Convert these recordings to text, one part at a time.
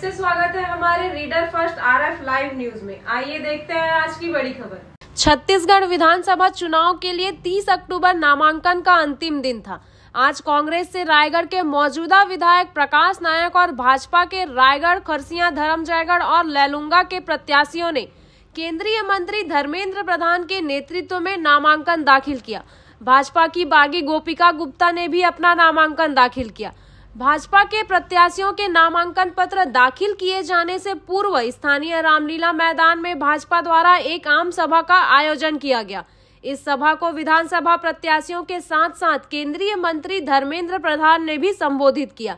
से स्वागत है हमारे reader first RF live news में। आइए देखते हैं आज की बड़ी खबर। छत्तीसगढ़ विधानसभा चुनाव के लिए 30 अक्टूबर नामांकन का अंतिम दिन था। आज कांग्रेस से रायगढ़ के मौजूदा विधायक प्रकाश नायक और भाजपा के रायगढ़, खरसिया, धरमजयगढ़ और लैलूंगा के प्रत्याशियों ने केंद्रीय मंत्री धर्मेंद्र प्रधान के नेतृत्व में नामांकन दाखिल किया। भाजपा की बागी गोपिका गुप्ता ने भी अपना नामांकन दाखिल किया। भाजपा के प्रत्याशियों के नामांकन पत्र दाखिल किए जाने से पूर्व स्थानीय रामलीला मैदान में भाजपा द्वारा एक आम सभा का आयोजन किया गया। इस सभा को विधानसभा प्रत्याशियों के साथ साथ केंद्रीय मंत्री धर्मेंद्र प्रधान ने भी संबोधित किया।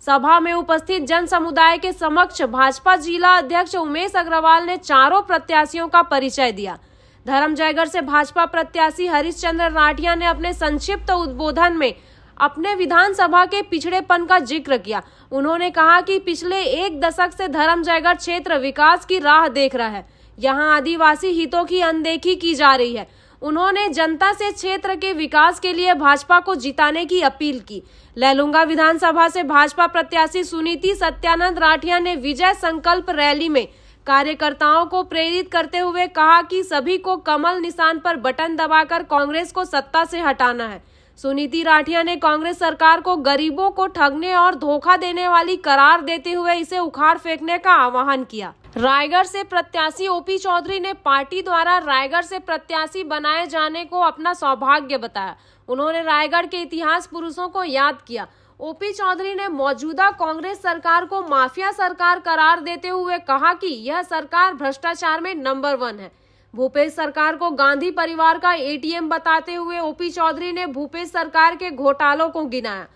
सभा में उपस्थित जन समुदाय के समक्ष भाजपा जिला अध्यक्ष उमेश अग्रवाल ने चारों प्रत्याशियों का परिचय दिया। धरमजयगढ़ से भाजपा प्रत्याशी हरिश्चंद्र राठिया ने अपने संक्षिप्त उद्बोधन में अपने विधानसभा के पिछड़ेपन का जिक्र किया। उन्होंने कहा कि पिछले एक दशक से धरमजयगढ़ क्षेत्र विकास की राह देख रहा है। यहां आदिवासी हितों की अनदेखी की जा रही है। उन्होंने जनता से क्षेत्र के विकास के लिए भाजपा को जिताने की अपील की। लैलूंगा विधानसभा से भाजपा प्रत्याशी सुनीति सत्यानंद राठिया ने विजय संकल्प रैली में कार्यकर्ताओं को प्रेरित करते हुए कहा कि सभी को कमल निशान पर बटन दबाकर कांग्रेस को सत्ता से हटाना है। सुनीति राठिया ने कांग्रेस सरकार को गरीबों को ठगने और धोखा देने वाली करार देते हुए इसे उखाड़ फेंकने का आह्वान किया। रायगढ़ से प्रत्याशी ओपी चौधरी ने पार्टी द्वारा रायगढ़ से प्रत्याशी बनाए जाने को अपना सौभाग्य बताया। उन्होंने रायगढ़ के इतिहास पुरुषों को याद किया। ओपी चौधरी ने मौजूदा कांग्रेस सरकार को माफिया सरकार करार देते हुए कहा कि यह सरकार भ्रष्टाचार में नंबर 1 है। भूपेश सरकार को गांधी परिवार का एटीएम बताते हुए ओपी चौधरी ने भूपेश सरकार के घोटालों को गिनाया।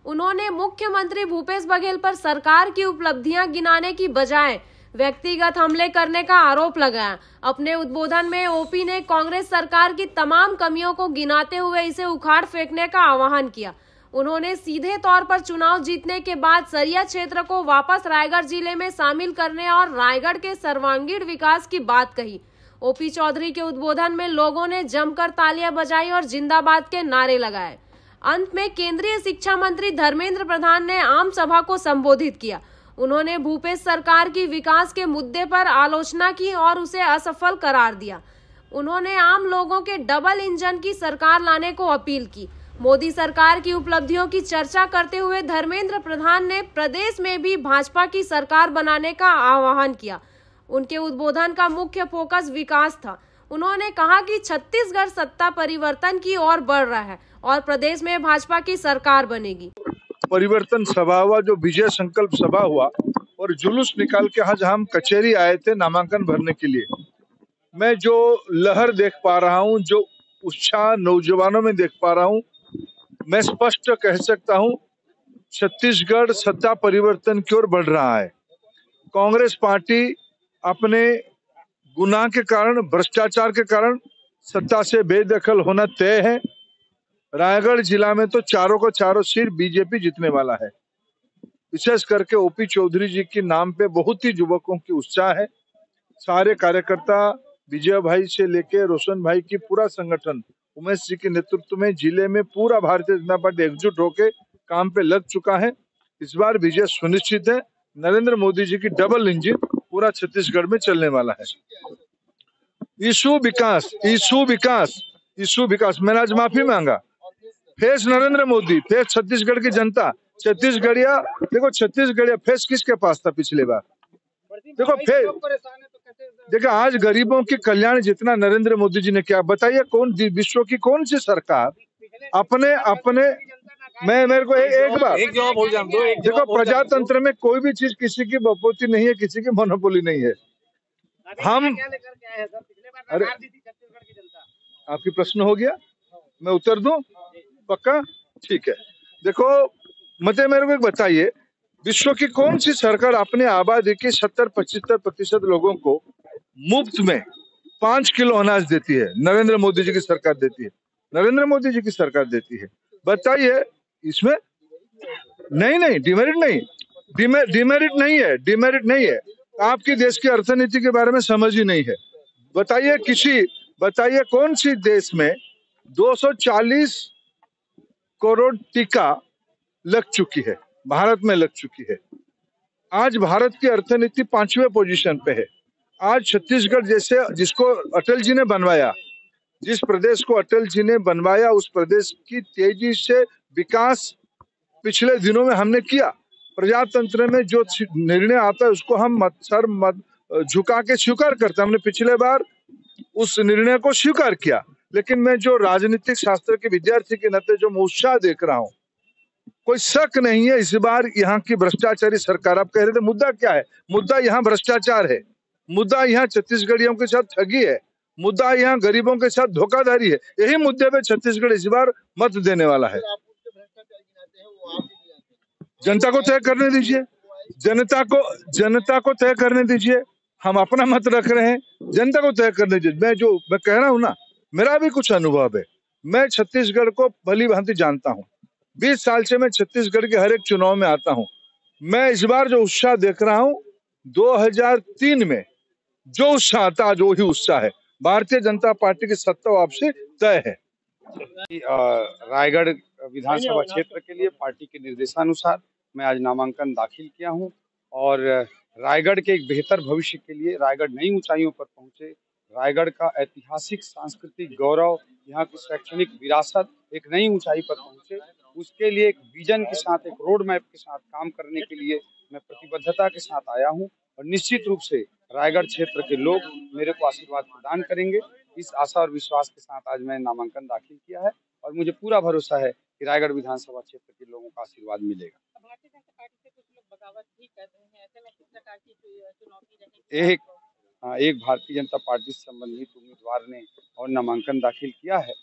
उन्होंने मुख्यमंत्री भूपेश बघेल पर सरकार की उपलब्धियां गिनाने की बजाय व्यक्तिगत हमले करने का आरोप लगाया। अपने उद्बोधन में ओपी ने कांग्रेस सरकार की तमाम कमियों को गिनाते हुए इसे उखाड़ फेंकने का आह्वान किया। उन्होंने सीधे तौर पर चुनाव जीतने के बाद सरिया क्षेत्र को वापस रायगढ़ जिले में शामिल करने और रायगढ़ के सर्वांगीण विकास की बात कही। ओपी चौधरी के उद्बोधन में लोगों ने जमकर तालियां बजाई और जिंदाबाद के नारे लगाए। अंत में केंद्रीय शिक्षा मंत्री धर्मेंद्र प्रधान ने आम सभा को संबोधित किया। उन्होंने भूपेश सरकार की विकास के मुद्दे पर आलोचना की और उसे असफल करार दिया। उन्होंने आम लोगों के डबल इंजन की सरकार लाने को अपील की। मोदी सरकार की उपलब्धियों की चर्चा करते हुए धर्मेंद्र प्रधान ने प्रदेश में भी भाजपा की सरकार बनाने का आह्वान किया। उनके उद्बोधन का मुख्य फोकस विकास था। उन्होंने कहा कि छत्तीसगढ़ सत्ता परिवर्तन की ओर बढ़ रहा है और प्रदेश में भाजपा की सरकार बनेगी। परिवर्तन सभा हुआ, जो विजय संकल्प सभा हुआ और जुलूस निकाल के आज हम कचहरी आए थे नामांकन भरने के लिए। मैं जो लहर देख पा रहा हूँ, जो उत्साह नौजवानों में देख पा रहा हूँ, मैं स्पष्ट कह सकता हूँ छत्तीसगढ़ सत्ता परिवर्तन की ओर बढ़ रहा है। कांग्रेस पार्टी अपने गुनाह के कारण, भ्रष्टाचार के कारण सत्ता से बेदखल होना तय है। रायगढ़ जिला में तो चारों को चारों सीट बीजेपी जीतने वाला है। विशेष करके ओपी चौधरी जी के नाम पे बहुत ही युवकों की उत्साह है। सारे कार्यकर्ता विजय भाई से लेके रोशन भाई की पूरा संगठन उमेश जी के नेतृत्व में जिले में पूरा भारतीय जनता पार्टी एकजुट होकर काम पे लग चुका है। इस बार विजय सुनिश्चित है। नरेंद्र मोदी जी की डबल इंजन पूरा छत्तीसगढ़ में चलने वाला है। इशू विकास, इशू विकास, इशू विकास। मैंने आज माफी मांगा। फेस नरेंद्र मोदी, फेस छत्तीसगढ़ की जनता। छत्तीसगढ़िया देखो, छत्तीसगढ़िया फेस किसके पास था पिछले बार? देखो फेस, देखो आज गरीबों के कल्याण जितना नरेंद्र मोदी जी ने किया, बताइए कौन विश्व की कौन सी सरकार अपने मेरे को एक बार देखो, प्रजातंत्र में कोई भी चीज किसी की बपोती नहीं है, किसी की मोनोपोली नहीं है। हम अरे आपकी प्रश्न हो गया, मैं उत्तर दूं पक्का? ठीक है। देखो मते मेरे को एक बताइए, विश्व की कौन सी सरकार अपने आबादी के 70-75% लोगों को मुफ्त में 5 किलो अनाज देती है? नरेंद्र मोदी जी की सरकार देती है। नरेंद्र मोदी जी की सरकार देती है। बताइए इसमें नहीं डिमेरिट नहीं, डिमेरिट नहीं है। आपकी देश की अर्थनीति के बारे में समझ ही नहीं है। बताइए कौन सी देश में 240 करोड़ टीका लग चुकी है? भारत में लग चुकी है। आज भारत की अर्थनीति 5वें पोजीशन पे है। आज छत्तीसगढ़ जैसे जिसको अटल जी ने बनवाया, जिस प्रदेश को अटल जी ने बनवाया, उस प्रदेश की तेजी से विकास पिछले दिनों में हमने किया। प्रजातंत्र में जो निर्णय आता है उसको हम सर झुका के स्वीकार करते हैं। हमने पिछले बार उस निर्णय को स्वीकार किया, लेकिन मैं जो राजनीतिक शास्त्र के विद्यार्थी के नाते जो मैं उत्साह देख रहा हूँ, कोई शक नहीं है इस बार यहाँ की भ्रष्टाचारी सरकार। आप कह रहे थे मुद्दा क्या है? मुद्दा यहाँ भ्रष्टाचार है, मुद्दा यहाँ छत्तीसगढ़ियों के साथ ठगी है, मुद्दा यहाँ गरीबों के साथ धोखाधड़ी है। यही मुद्दे पे छत्तीसगढ़ इस बार मत देने वाला है। जनता को तय करने दीजिए, जनता को तय करने दीजिए। हम अपना मत रख रहे हैं, जनता को तय करने दीजिए। मैं कह रहा हूँ ना, मेरा भी कुछ अनुभव है। मैं छत्तीसगढ़ को भली भांति जानता हूँ। 20 साल से मैं छत्तीसगढ़ के हर एक चुनाव में आता हूँ। मैं इस बार जो उत्साह देख रहा हूँ, 2003 में जो उत्साह था, जो ही उत्साह है। भारतीय जनता पार्टी की सत्ता वापसी तय है। रायगढ़ विधानसभा क्षेत्र के लिए पार्टी के निर्देशानुसार मैं आज नामांकन दाखिल किया हूं और रायगढ़ के एक बेहतर भविष्य के लिए रायगढ़ नई ऊंचाइयों पर पहुंचे। रायगढ़ का ऐतिहासिक सांस्कृतिक गौरव, यहाँ की शैक्षणिक विरासत एक नई ऊंचाई पर पहुंचे, उसके लिए एक विजन के साथ, एक रोड मैप के साथ काम करने के लिए मैं प्रतिबद्धता के साथ आया हूं और निश्चित रूप से रायगढ़ क्षेत्र के लोग मेरे को आशीर्वाद प्रदान करेंगे। इस आशा और विश्वास के साथ आज मैं नामांकन दाखिल किया है और मुझे पूरा भरोसा है कि रायगढ़ विधानसभा क्षेत्र के लोगों का आशीर्वाद मिलेगा। भारतीय जनता पार्टी से कुछ लोग बगावत भी कर रहे हैं, ऐसे में किस प्रकार की चुनौती रहेगी? एक भारतीय जनता पार्टी से संबंधित उम्मीदवार ने और नामांकन दाखिल किया है।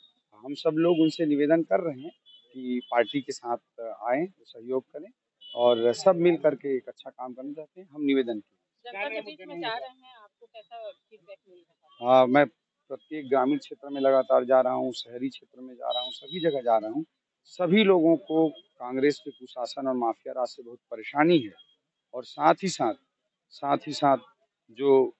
हम सब लोग उनसे निवेदन कर रहे हैं कि पार्टी के साथ आए, सहयोग करें और सब मिल करके एक अच्छा काम करना चाहते हैं। हम निवेदन किए। जनता के बीच में जा रहे हैं, आपको कैसा फीडबैक मिल रहा है? मैं प्रत्येक ग्रामीण क्षेत्र में लगातार जा रहा हूँ, शहरी क्षेत्र में जा रहा हूँ, सभी जगह जा रहा हूँ। सभी लोगों को कांग्रेस के कुशासन और माफिया राज से बहुत परेशानी है और साथ ही साथ जो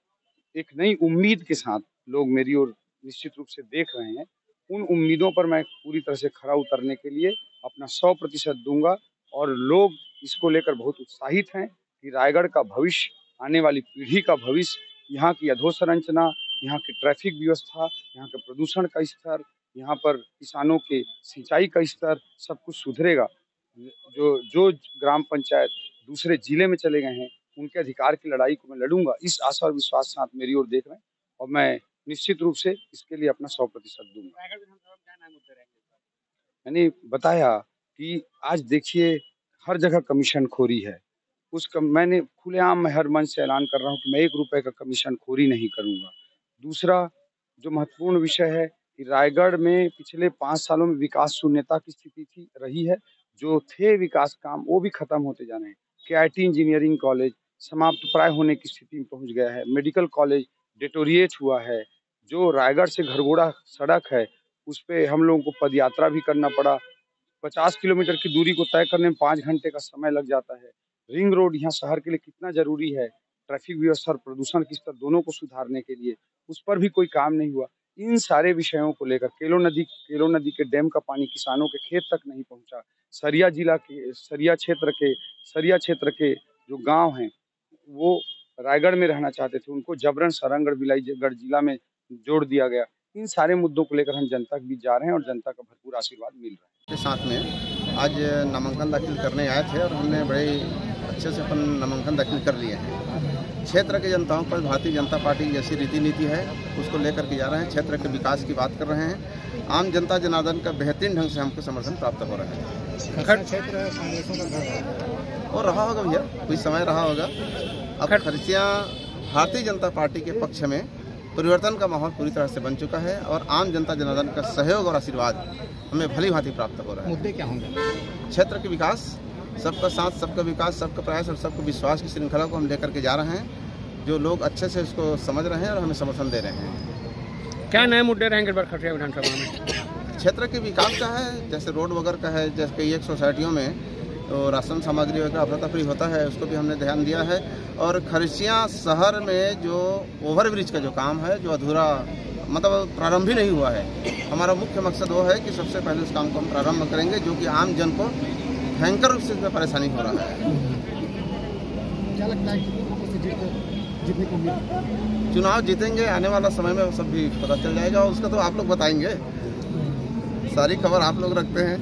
एक नई उम्मीद के साथ लोग मेरी ओर निश्चित रूप से देख रहे हैं, उन उम्मीदों पर मैं पूरी तरह से खरा उतरने के लिए अपना 100% दूंगा और लोग इसको लेकर बहुत उत्साहित हैं कि रायगढ़ का भविष्य, आने वाली पीढ़ी का भविष्य, यहाँ की अधोसंरचना, यहाँ की ट्रैफिक व्यवस्था, यहाँ के प्रदूषण का स्तर, यहाँ पर किसानों के सिंचाई का स्तर, सब कुछ सुधरेगा। जो ग्राम पंचायत दूसरे जिले में चले गए हैं, उनके अधिकार की लड़ाई को मैं लड़ूंगा। इस आशा और विश्वास के साथ मेरी ओर देख रहे हैं और मैं निश्चित रूप से इसके लिए अपना 100% दूंगा। मैंने बताया कि आज देखिए हर जगह कमीशन खोरी है। मैंने खुलेआम हर मंच से ऐलान कर रहा हूँ कि मैं 1 रुपए का कमीशन खोरी नहीं करूंगा। दूसरा जो महत्वपूर्ण विषय है कि रायगढ़ में पिछले 5 सालों में विकास शून्यता की स्थिति रही है। जो थे विकास काम वो भी खत्म होते जा रहे हैं। KIT इंजीनियरिंग कॉलेज समाप्त प्राय होने की स्थिति में पहुंच गया है। मेडिकल कॉलेज डिटोरिएट हुआ है। जो रायगढ़ से घरघोड़ा सड़क है, उस पर हम लोगों को पदयात्रा भी करना पड़ा। 50 किलोमीटर की दूरी को तय करने में 5 घंटे का समय लग जाता है। रिंग रोड यहाँ शहर के लिए कितना जरूरी है, ट्रैफिक व्यवस्था और प्रदूषण की स्तर दोनों को सुधारने के लिए, उस पर भी कोई काम नहीं हुआ। इन सारे विषयों को लेकर केलो नदी के डैम का पानी किसानों के खेत तक नहीं पहुंचा। सरिया क्षेत्र के जो गांव हैं वो रायगढ़ में रहना चाहते थे, उनको जबरन सारंगगढ़ बिलाईगढ़ जिला में जोड़ दिया गया। इन सारे मुद्दों को लेकर हम जनता के बीच जा रहे हैं और जनता का भरपूर आशीर्वाद मिल रहा है। के साथ में आज नामांकन दाखिल करने आए थे और हमने बड़े अच्छे से अपन नामांकन दाखिल कर लिए हैं। क्षेत्र के जनताओं पर भारतीय जनता पार्टी जैसी रीति नीति है उसको लेकर के जा रहे हैं। क्षेत्र के विकास की बात कर रहे हैं। आम जनता जनार्दन का बेहतरीन ढंग से हमको समर्थन प्राप्त हो रहा है। क्षेत्र कांग्रेसों का घर और रहा होगा भैया, कुछ समय रहा होगा। अब खर्चियाँ भारतीय जनता पार्टी के पक्ष में परिवर्तन का माहौल पूरी तरह से बन चुका है और आम जनता जनार्दन का सहयोग और आशीर्वाद हमें भली भांति प्राप्त हो रहा है। मुद्दे क्या होंगे? क्षेत्र के विकास, सबका साथ, सबका विकास, सबका प्रयास और सबका विश्वास की श्रृंखला को हम लेकर के जा रहे हैं। जो लोग अच्छे से उसको समझ रहे हैं और हमें समर्थन दे रहे हैं। क्या नए मुद्दे रहेंगे खरसिया विधानसभा में? क्षेत्र के विकास का है, जैसे रोड वगैरह का है, जैसे कई एक सोसाइटियों में तो राशन सामग्री वगैरह अफरा-तफरी होता है, उसको भी हमने ध्यान दिया है। और खरसिया शहर में जो ओवरब्रिज का जो काम है, जो अधूरा मतलब प्रारंभ ही नहीं हुआ है, हमारा मुख्य मकसद वो है कि सबसे पहले उस काम को हम प्रारंभ करेंगे, जो कि आम जन को भयंकर रूप से परेशानी हो रहा है। क्या लगता है कितनी वोटों से जीतने को उम्मीद? चुनाव जीतेंगे, आने वाला समय में सब भी पता चल जाएगा, उसका तो आप लोग बताएंगे, सारी खबर आप लोग रखते हैं।